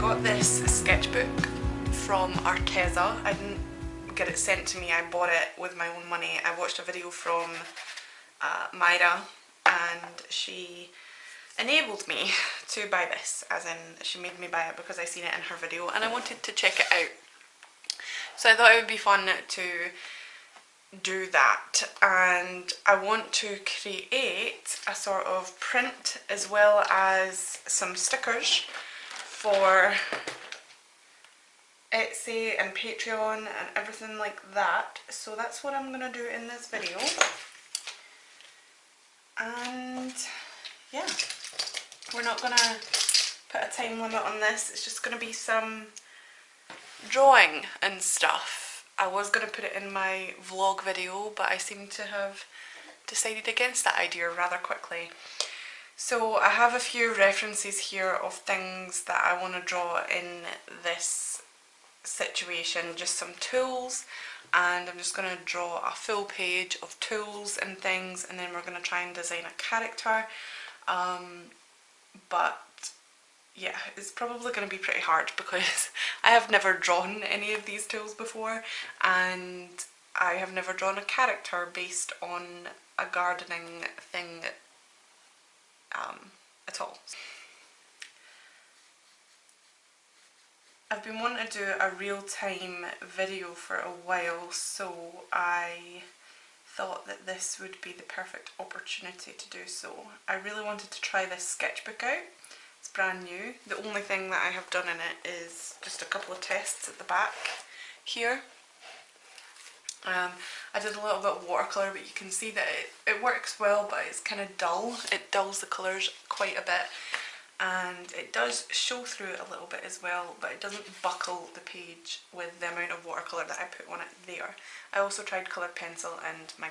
got this sketchbook from Arteza. I didn't get it sent to me, I bought it with my own money. I watched a video from Myra and she enabled me to buy this, as in she made me buy it because I seen it in her video and I wanted to check it out. So I thought it would be fun to do that, and I want to create a sort of print as well as some stickers for Etsy and Patreon and everything like that. So that's what I'm going to do in this video. And yeah, we're not going to put a time limit on this, it's just going to be some drawing and stuff. I was going to put it in my vlog video, but I seem to have decided against that idea rather quickly. So I have a few references here of things that I want to draw in this situation, just some tools, and I'm just going to draw a full page of tools and things, and then we're going to try and design a character. But yeah, it's probably going to be pretty hard because I have never drawn any of these tools before, and I have never drawn a character based on a gardening thing at all. I've been wanting to do a real-time video for a while, so I thought that this would be the perfect opportunity to do so. I really wanted to try this sketchbook out. It's brand new. The only thing that I have done in it is just a couple of tests at the back here. I did a little bit of watercolour, but you can see that it works well, but it's kind of dull. It dulls the colours quite a bit, and it does show through it a little bit as well, but it doesn't buckle the page with the amount of watercolour that I put on it there. I also tried coloured pencil and my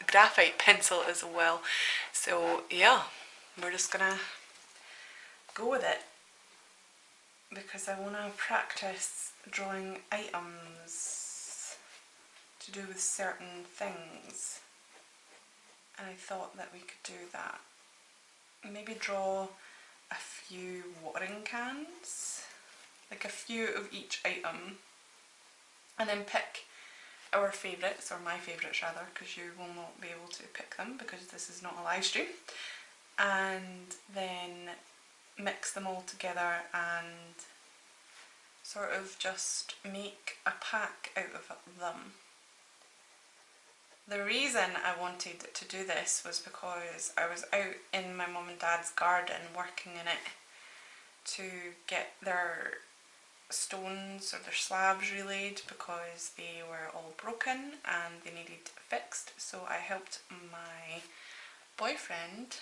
graphite pencil as well. So yeah, we're just gonna go with it because I want to practice drawing items to do with certain things, and I thought that we could do that. Maybe draw a few watering cans, like a few of each item, and then pick our favourites, or my favourites rather, because you will not be able to pick them because this is not a live stream, and then mix them all together and sort of just make a pack out of them. The reason I wanted to do this was because I was out in my mum and dad's garden working in it to get their stones or their slabs relaid because they were all broken and they needed fixed. So I helped my boyfriend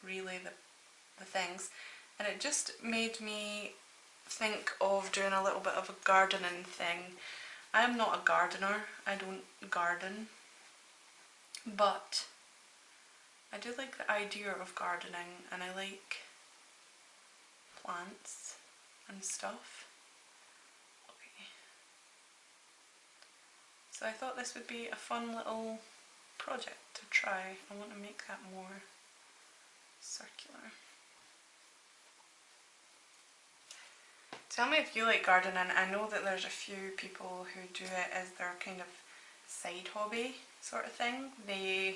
relay the things, and it just made me think of doing a little bit of a gardening thing. I am not a gardener, I don't garden, but I do like the idea of gardening and I like plants and stuff. Okay. So I thought this would be a fun little project to try. I want to make that more circular. Tell me if you like gardening. I know that there's a few people who do it as their kind of side hobby sort of thing. They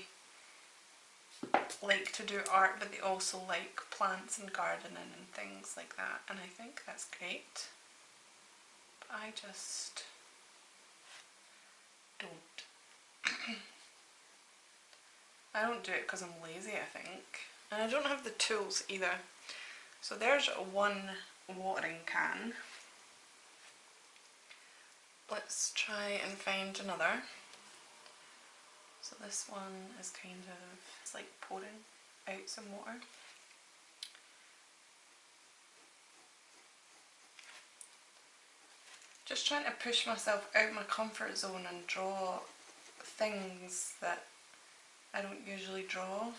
like to do art, but they also like plants and gardening and things like that, and I think that's great. But I just don't. I don't do it because I'm lazy, I think. And I don't have the tools either. So there's one watering can. Let's try and find another. So this one is kind of, it's like pouring out some water. Just trying to push myself out my comfort zone and draw things that I don't usually draw.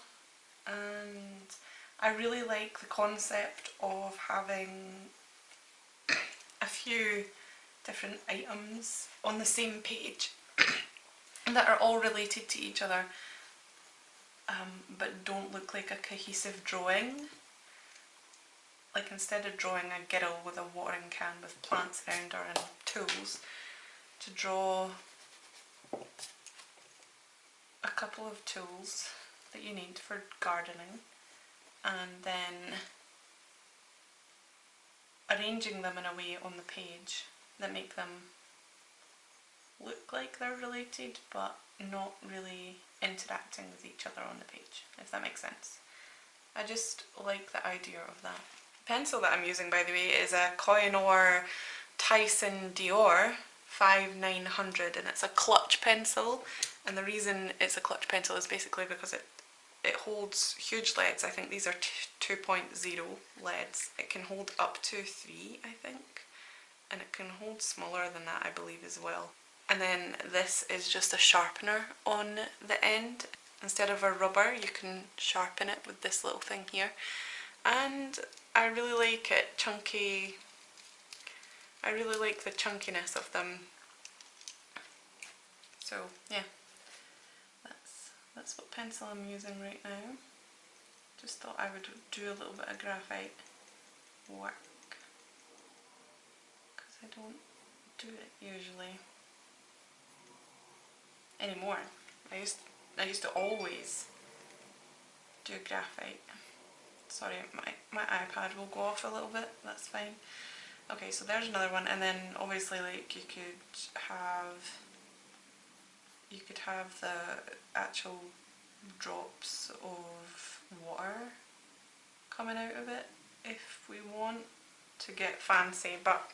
And I really like the concept of having a few different items on the same page that are all related to each other, but don't look like a cohesive drawing. like instead of drawing a girl with a watering can with plants around her and tools, to draw a couple of tools that you need for gardening, and then arranging them in a way on the page that make them look like they're related but not really interacting with each other on the page, if that makes sense. I just like the idea of that. The pencil that I'm using, by the way, is a Koh-i-Noor Tyson Dior 5900, and it's a clutch pencil, and the reason it's a clutch pencil is basically because it holds huge leads. I think these are 2.0 leads. It can hold up to 3, I think, and it can hold smaller than that, I believe, as well. And then this is just a sharpener on the end. Instead of a rubber, you can sharpen it with this little thing here, and I really like it. Chunky. I really like the chunkiness of them. So yeah, that's what pencil I'm using right now. Just thought I would do a little bit of graphite work, because I don't do it usually anymore. I used to always do graphite. Sorry, my iPad will go off a little bit, that's fine. Okay, so there's another one, and then obviously like you could have the actual drops of water coming out of it if we want to get fancy, but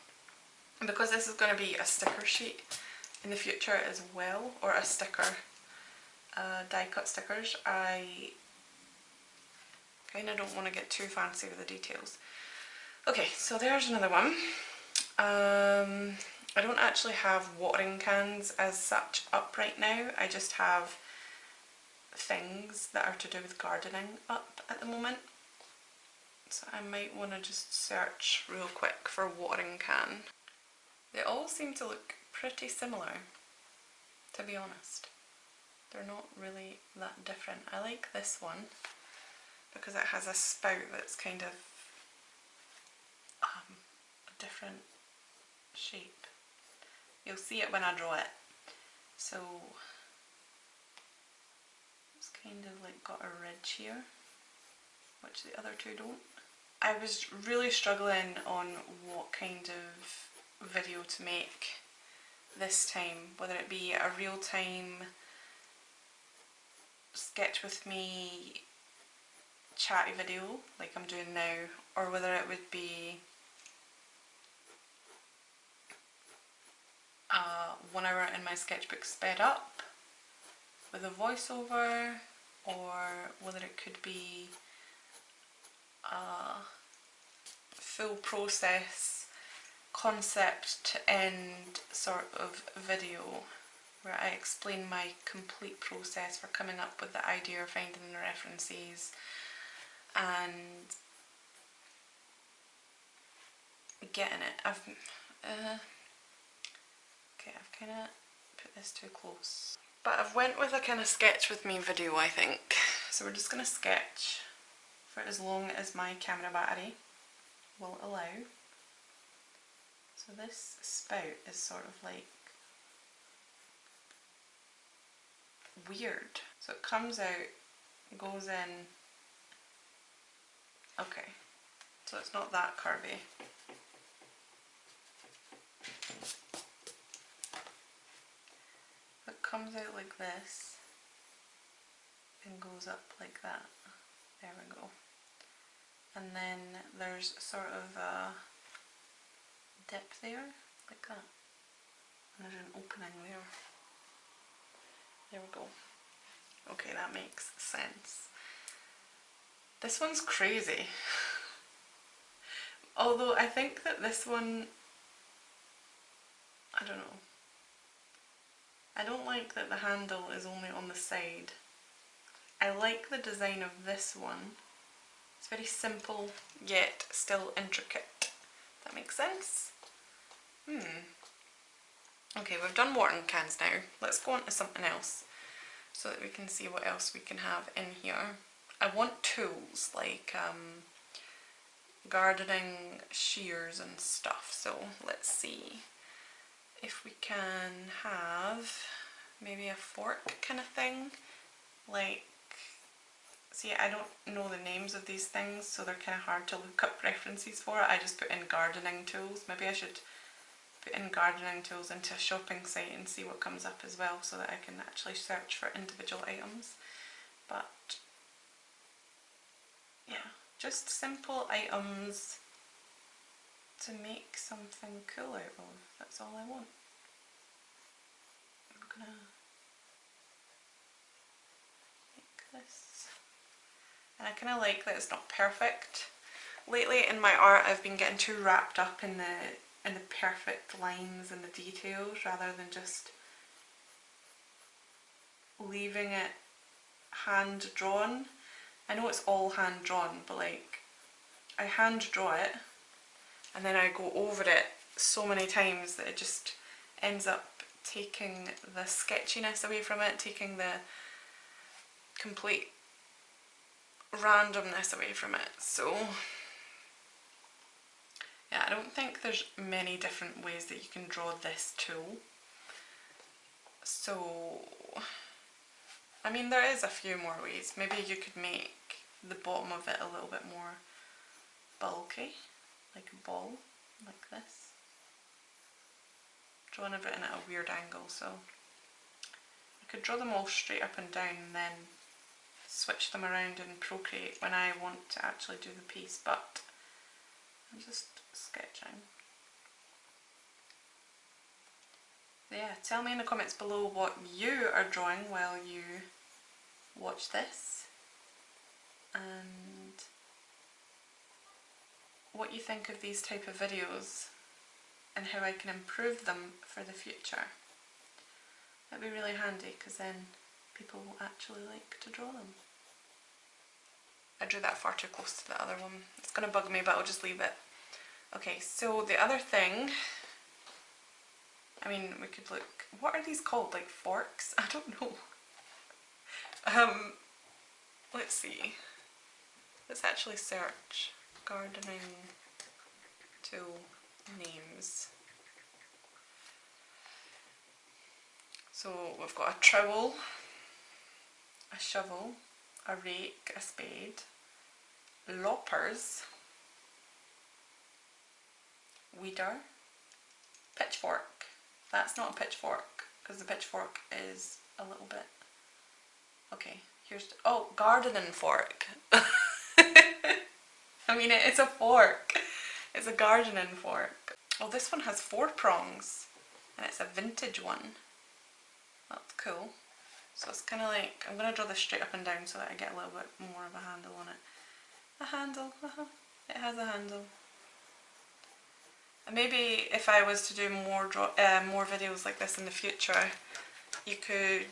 because this is going to be a sticker sheet in the future as well, or a sticker, die cut stickers, I kind of don't want to get too fancy with the details. Okay, so there's another one. I don't actually have watering cans as such up right now. I just have things that are to do with gardening up at the moment. So I might want to just search real quick for watering can. They all seem to look pretty similar, to be honest. They're not really that different. I like this one because it has a spout that's kind of a different shape. You'll see it when I draw it. So it's kind of like got a ridge here, which the other two don't. I was really struggling on what kind of video to make this time, whether it be a real-time sketch with me chatty video like I'm doing now, or whether it would be 1 hour in my sketchbook sped up with a voiceover, or whether it could be a full process concept to end sort of video where I explain my complete process for coming up with the idea, finding the references, and getting it. Okay, I've kind of put this too close. But I've went with a kind of sketch with me video, I think. So we're just going to sketch for as long as my camera battery will allow. So this spout is sort of like weird. So it comes out, goes in. Okay, so it's not that curvy. It comes out like this and goes up like that. There we go. And then there's sort of a dip there, like that. And there's an opening there. There we go. Okay, that makes sense. This one's crazy. Although I think that this one, I don't know. I don't like that the handle is only on the side. I like the design of this one. It's very simple, yet still intricate. That makes sense? Okay, we've done watering cans now. Let's go on to something else so that we can see what else we can have in here. I want tools, like gardening shears and stuff. So let's see if we can have maybe a fork kind of thing. Like, see, I don't know the names of these things, so they're kind of hard to look up references for it. I just put in gardening tools. Maybe I should put in gardening tools into a shopping site and see what comes up as well, so that I can actually search for individual items. But yeah, just simple items to make something cool out of. That's all I want. I'm gonna make this. And I kind of like that it's not perfect. Lately in my art I've been getting too wrapped up in the perfect lines and the details rather than just leaving it hand drawn. I know it's all hand drawn, but like, I hand draw it and then I go over it so many times that it just ends up taking the sketchiness away from it, taking the complete randomness away from it. So yeah, I don't think there's many different ways that you can draw this tool. So I mean, there is a few more ways. Maybe you could make the bottom of it a little bit more bulky, like a ball, like this. Drawing everything at a weird angle, so I could draw them all straight up and down and then switch them around in Procreate when I want to actually do the piece, but I'm just sketching. Yeah, tell me in the comments below what you are drawing while you watch this, and what you think of these type of videos and how I can improve them for the future. That'd be really handy, because then people will actually like to draw them. I drew that far too close to the other one. It's going to bug me, but I'll just leave it. Okay, so the other thing, I mean, we could look, what are these called? Like forks? I don't know. Let's see. Let's actually search gardening tool names. So we've got a trowel, a shovel, a rake, a spade, loppers, weeder, pitchfork. That's not a pitchfork, because the pitchfork is a little bit... Okay, here's... Oh, gardening fork. I mean, it's a fork. It's a gardening fork. Oh, this one has 4 prongs, and it's a vintage one. That's cool. So it's kind of like, I'm going to draw this straight up and down so that I get a little bit more of a handle on it. A handle, it has a handle. And maybe if I was to do more videos like this in the future, you could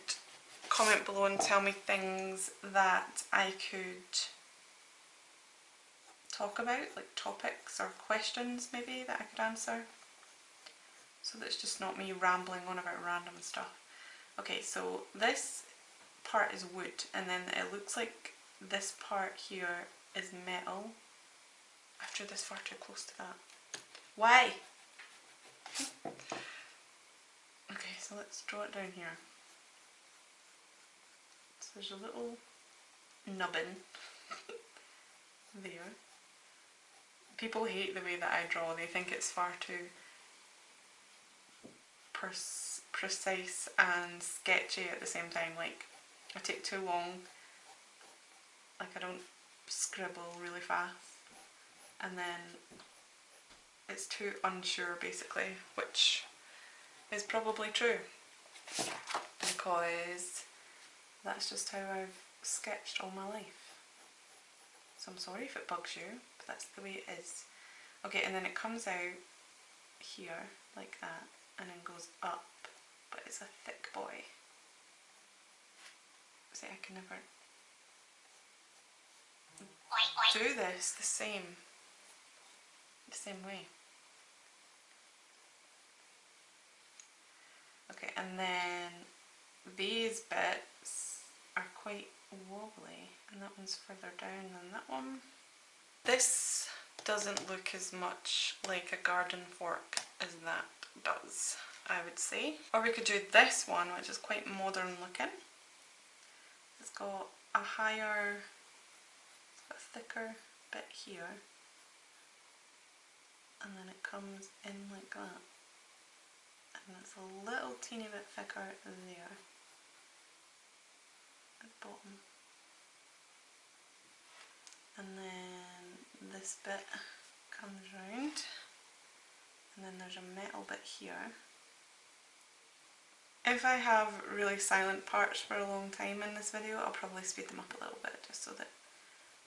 comment below and tell me things that I could talk about, like topics or questions maybe that I could answer, so that it's just not me rambling on about random stuff. Okay, so this part is wood, and then it looks like this part here is metal. I've drew this far too close to that. Why? Okay, so let's draw it down here. So there's a little nubbin there. People hate the way that I draw. They think it's far too precise and sketchy at the same time. Like, I take too long, like I don't scribble really fast, and then it's too unsure basically, which is probably true, because that's just how I've sketched all my life. So I'm sorry if it bugs you, but that's the way it is. Okay, and then it comes out here like that, and then goes up, but it's a thick boy. See, I can never do this the same way. Okay, and then these bits are quite wobbly, and that one's further down than that one. This doesn't look as much like a garden fork as that does, I would say. Or we could do this one, which is quite modern looking. It's got a higher, it's got a thicker bit here, and then it comes in like that, and it's a little teeny bit thicker there at the bottom. And then this bit comes round, and then there's a metal bit here. If I have really silent parts for a long time in this video, I'll probably speed them up a little bit just so that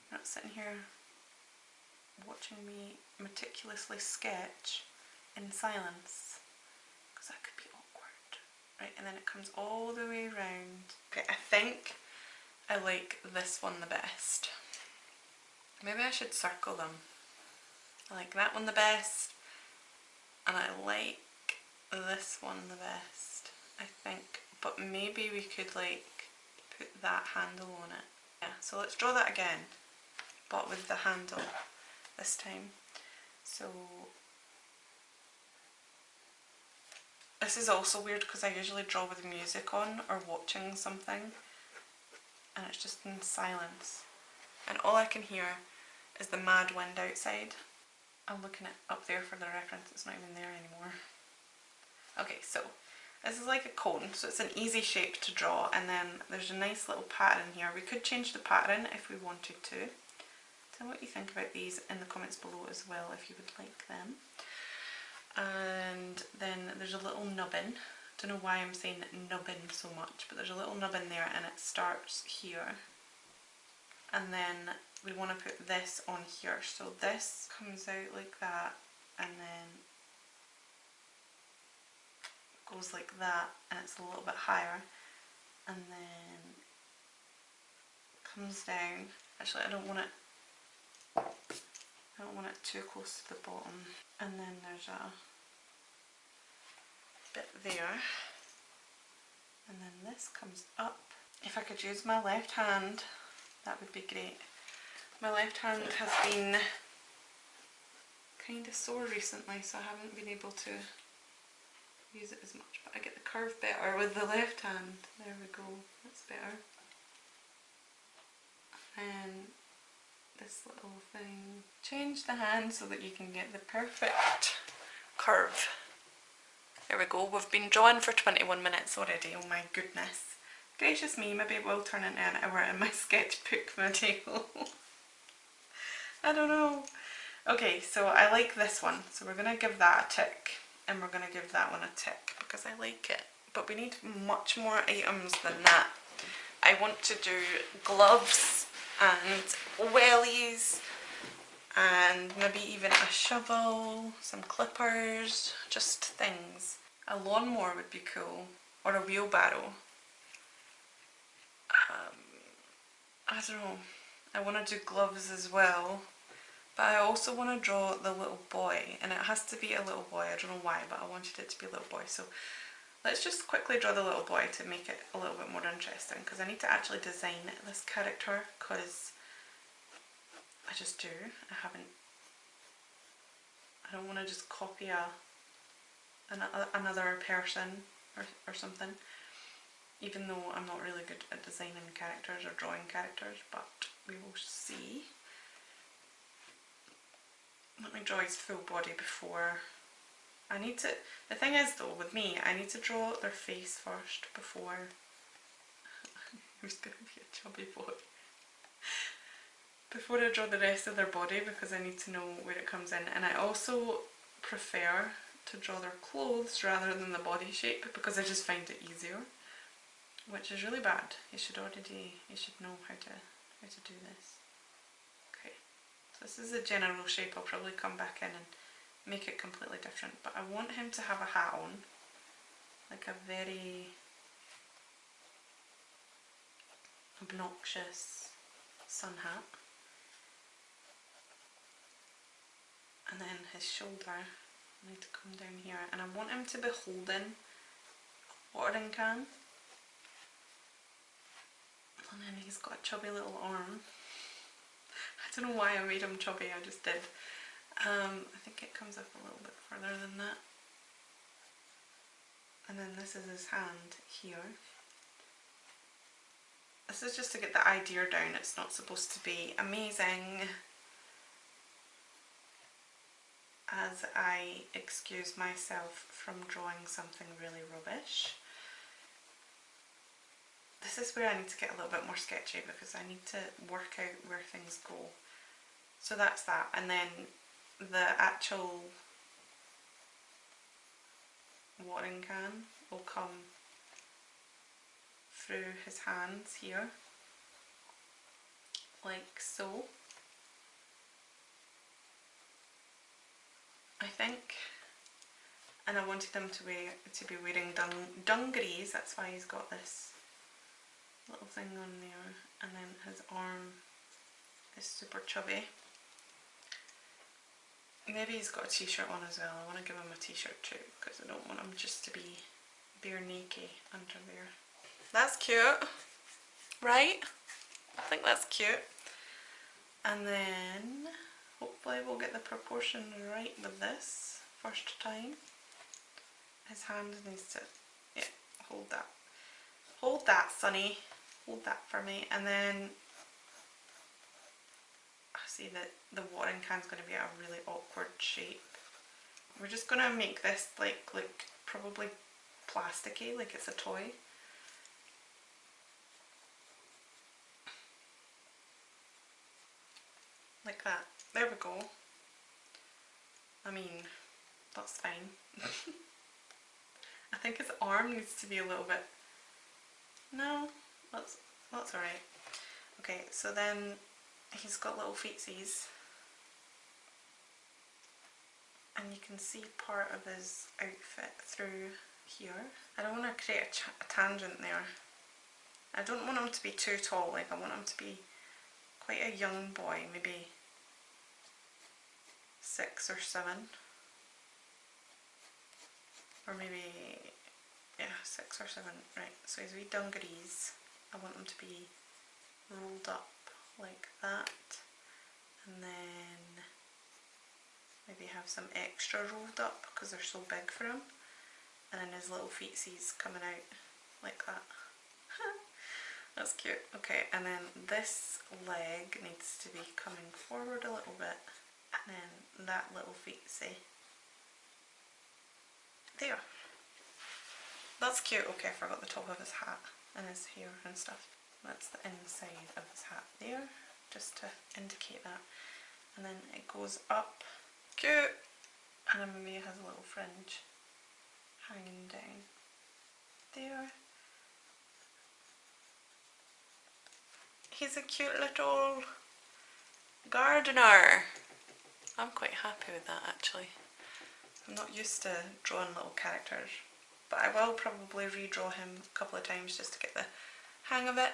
you're not sitting here watching me meticulously sketch in silence, because that could be awkward. Right, and then it comes all the way around. Okay, I think I like this one the best. Maybe I should circle them. I like that one the best, and I like this one the best, I think. But maybe we could like put that handle on it. Yeah, so let's draw that again, but with the handle this time. So this is also weird because I usually draw with music on or watching something, and it's just in silence, and all I can hear is the mad wind outside. I'm looking it up there for the reference, it's not even there anymore. Okay, so this is like a cone, so it's an easy shape to draw, and then there's a nice little pattern here. We could change the pattern if we wanted to. Tell me what you think about these in the comments below as well, if you would like them. And then there's a little nubbin. Don't know why I'm saying nubbin so much, but there's a little nubbin there, and it starts here. And then we want to put this on here, so this comes out like that, and then goes like that, and it's a little bit higher, and then comes down. Actually, I don't want it too close to the bottom. And then there's a bit there, and then this comes up. If I could use my left hand, that would be great. My left hand has been kind of sore recently, so I haven't been able to use it as much, but I get the curve better with the left hand. There we go, that's better. And this little thing, change the hand so that you can get the perfect curve. There we go, we've been drawing for 21 minutes already, oh my goodness. Gracious me, maybe it will turn into an hour in my sketchbook video. I don't know. Okay, so I like this one, so we're going to give that a tick, and we're going to give that one a tick because I like it. But we need much more items than that. I want to do gloves and wellies, and maybe even a shovel, some clippers, just things. A lawnmower would be cool, or a wheelbarrow. I don't know. I want to do gloves as well, but I also want to draw the little boy, and it has to be a little boy. I don't know why, but I wanted it to be a little boy. So let's just quickly draw the little boy to make it a little bit more interesting, because I need to actually design this character, because I just do. I don't want to just copy another person or something. Even though I'm not really good at designing characters or drawing characters, but we will see. Let me draw his full body before. The thing is though, with me, I need to draw their face first before. Who's going to be a chubby boy? Before I draw the rest of their body, because I need to know where it comes in. And I also prefer to draw their clothes rather than the body shape, because I just find it easier. Which is really bad. You should know how to do this. Okay, so this is the general shape. I'll probably come back in and make it completely different, but I want him to have a hat on, like a very obnoxious sun hat, and then his shoulder need to come down here, and I want him to be holding a watering can. And then he's got a chubby little arm. I don't know why I made him chubby, I just did. comes up a little bit further than that. And then this is his hand here. This is just to get the idea down. It's not supposed to be amazing, as I excuse myself from drawing something really rubbish. This is where I need to get a little bit more sketchy because I need to work out where things go. So that's that, and then the actual watering can will come through his hands here, like so, I think. And I wanted him to be wearing dungarees, that's why he's got this little thing on there, and then his arm is super chubby. Maybe he's got a t-shirt on as well. I want to give him a t-shirt too because I don't want him just to be bare naked under there. That's cute, right? I think that's cute. And then hopefully we'll get the proportions right with this first time. His hand needs to, yeah, hold that. Hold that, Sonny. Hold that for me. And then I see that the watering can's going to be a really awkward shape. We're just going to make this like look probably plasticky, like it's a toy. Like that. There we go. I mean, that's fine. I think his arm needs to be a little bit... No, that's alright. Okay, so then he's got little feetsies. And you can see part of his outfit through here. I don't want to create a tangent there. I don't want him to be too tall, like I want him to be quite a young boy, maybe 6 or 7. Or maybe, yeah, 6 or 7, right. So his wee dungarees, I want them to be rolled up like that. And then maybe have some extra rolled up because they're so big for him. And then his little feetsies coming out like that. That's cute. Okay, and then this leg needs to be coming forward a little bit. And then that little feetsy. There. That's cute. Okay, I forgot the top of his hat and his hair and stuff. That's the inside of his hat there, just to indicate that. And then it goes up. Cute! And then maybe it has a little fringe hanging down there. He's a cute little gardener. I'm quite happy with that actually. I'm not used to drawing little characters, but I will probably redraw him a couple of times just to get the hang of it,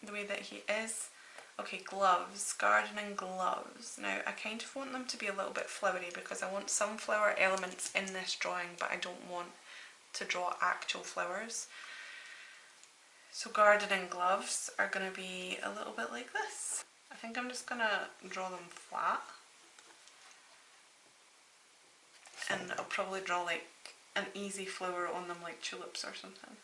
the way that he is. Okay, gloves, gardening gloves. Now I kind of want them to be a little bit flowery because I want some flower elements in this drawing, but I don't want to draw actual flowers. So gardening gloves are going to be a little bit like this. I think I'm just going to draw them flat. And I'll probably draw like an easy flower on them, like tulips or something.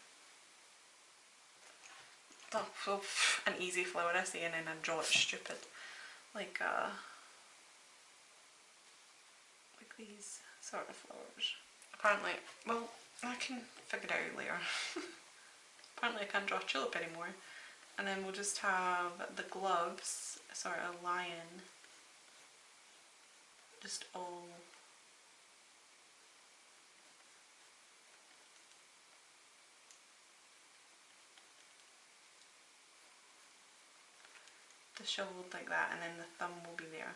Oh, an easy flower I say, and then I draw it stupid. Like these sort of flowers. Apparently, well, I can figure it out later. Apparently I can't draw a tulip anymore. And then we'll just have the gloves, sort of lion, just all dishevelled like that, and then the thumb will be there.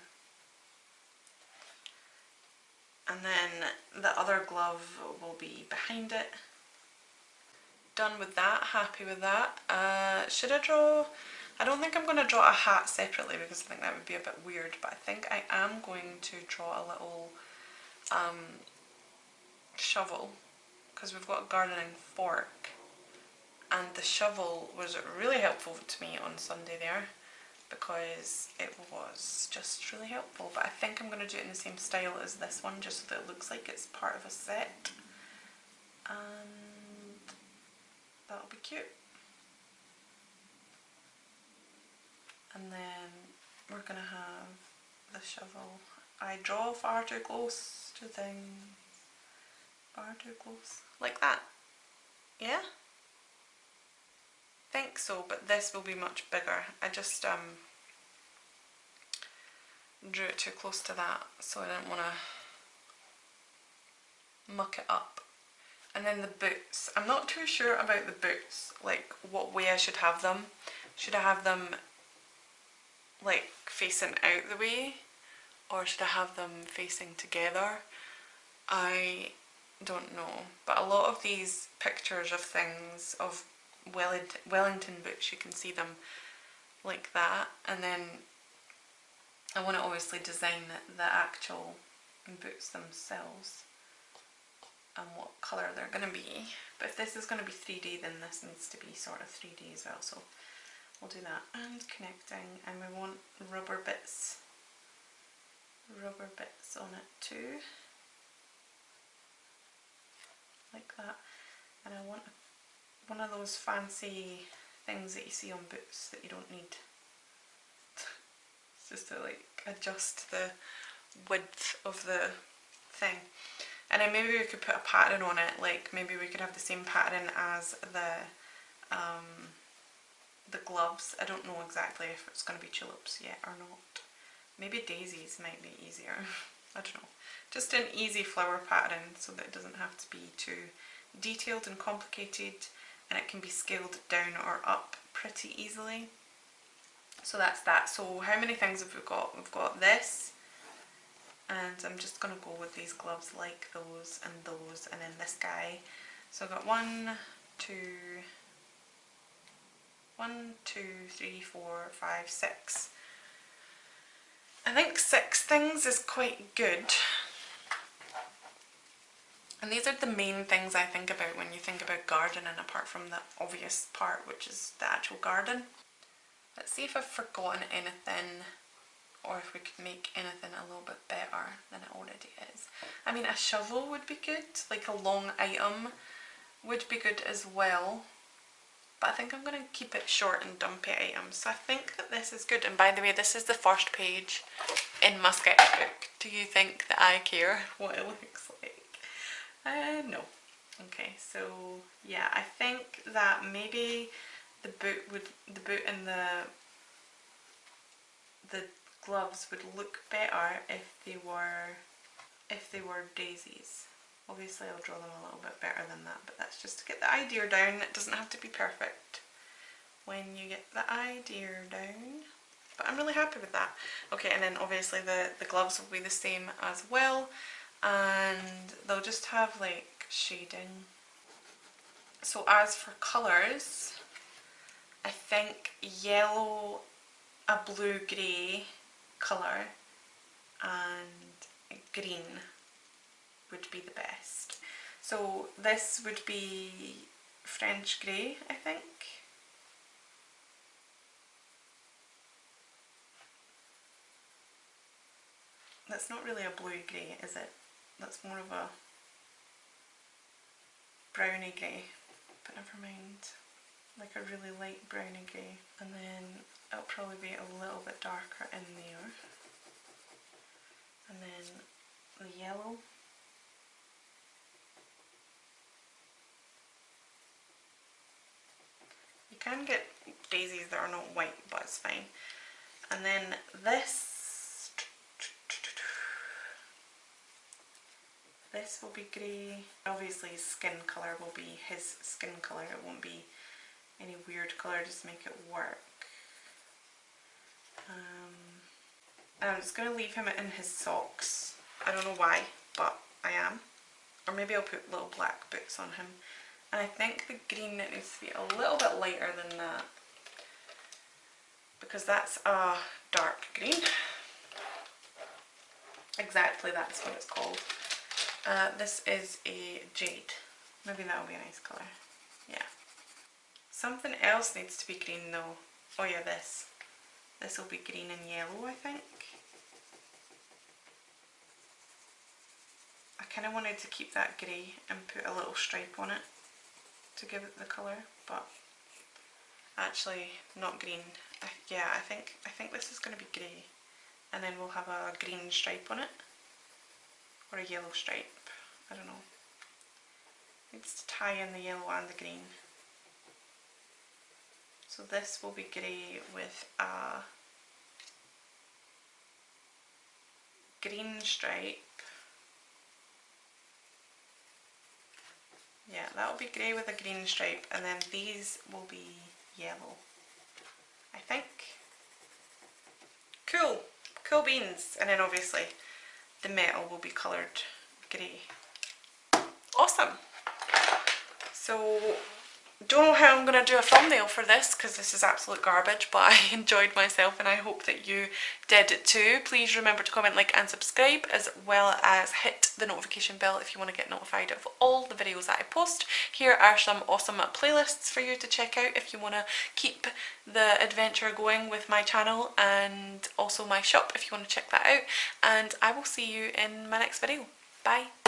And then the other glove will be behind it. Done with that, happy with that. Should I draw... I don't think I'm going to draw a hat separately because I think that would be a bit weird, but I think I am going to draw a little shovel, because we've got a gardening fork, and the shovel was really helpful to me on Sunday there, because it was just really helpful. But I think I'm going to do it in the same style as this one, just so that it looks like it's part of a set, and that'll be cute. And then we're going to have the shovel. I draw far too close to things, far too close, like that. Yeah? Think so, but this will be much bigger. I just drew it too close to that, so I didn't want to muck it up. And then the boots. I'm not too sure about the boots, like what way I should have them. Should I have them like facing out the way, or should I have them facing together? I don't know, but a lot of these pictures of things, of Wellington boots, you can see them like that, and then I want to obviously design the actual boots themselves and what colour they're going to be. But if this is going to be 3D, then this needs to be sort of 3D as well, so we'll do that. And connecting, and we want rubber bits on it too, like that. And I want one of those fancy things that you see on boots that you don't need. It's just to like adjust the width of the thing. And then maybe we could put a pattern on it, like maybe we could have the same pattern as the gloves. I don't know exactly if it's going to be tulips yet or not. Maybe daisies might be easier. I don't know. Just an easy flower pattern so that it doesn't have to be too detailed and complicated, and it can be scaled down or up pretty easily. So that's that. So how many things have we got? We've got this, and I'm just going to go with these gloves like those, and then this guy. So I've got 1, 2, 3, 4, 5, 6. I think 6 things is quite good. And these are the main things I think about when you think about gardening, apart from the obvious part, which is the actual garden. Let's see if I've forgotten anything, or if we could make anything a little bit better than it already is. I mean, a shovel would be good, like a long item would be good as well. But I think I'm going to keep it short and dumpy items. So I think that this is good. And by the way, this is the first page in my sketchbook. Do you think that I care what it looks like? No. Okay, so yeah, I think that maybe the boot and the gloves would look better if they were daisies. Obviously I'll draw them a little bit better than that, but that's just to get the idea down. It doesn't have to be perfect when you get the idea down, but I'm really happy with that. Okay, and then obviously the gloves will be the same as well, and they'll just have like shading. So as for colours, I think yellow, a blue-grey colour, and green would be the best. So this would be French grey, I think. That's not really a blue grey, is it? That's more of a browny grey, but never mind. Like a really light browny grey. And then it'll probably be a little bit darker in there. And then the yellow. You can get daisies that are not white, but it's fine. And then this will be grey. Obviously his skin colour will be his skin colour, it won't be any weird colour, just make it work. And I'm just going to leave him in his socks. I don't know why, but I am. Or maybe I'll put little black boots on him. And I think the green needs to be a little bit lighter than that, because that's a dark green. Exactly, that's what it's called. This is a jade. Maybe that will be a nice colour. Yeah. Something else needs to be green though. Oh yeah, this. this will be green and yellow, I think. I kind of wanted to keep that grey and put a little stripe on it to give it the colour, but actually not green. Yeah, I think this is going to be grey, and then we'll have a green stripe on it, or a yellow stripe, I don't know. Needs to tie in the yellow and the green. So this will be grey with a green stripe. Yeah, that will be grey with a green stripe, and then these will be yellow, I think. Cool, cool beans. And then obviously the metal will be coloured grey. Awesome. So don't know how I'm going to do a thumbnail for this because this is absolute garbage, but I enjoyed myself and I hope that you did too. Please remember to comment, like and subscribe, as well as hit the notification bell if you want to get notified of all the videos that I post. Here are some awesome playlists for you to check out if you want to keep the adventure going with my channel, and also my shop if you want to check that out. And I will see you in my next video. Bye.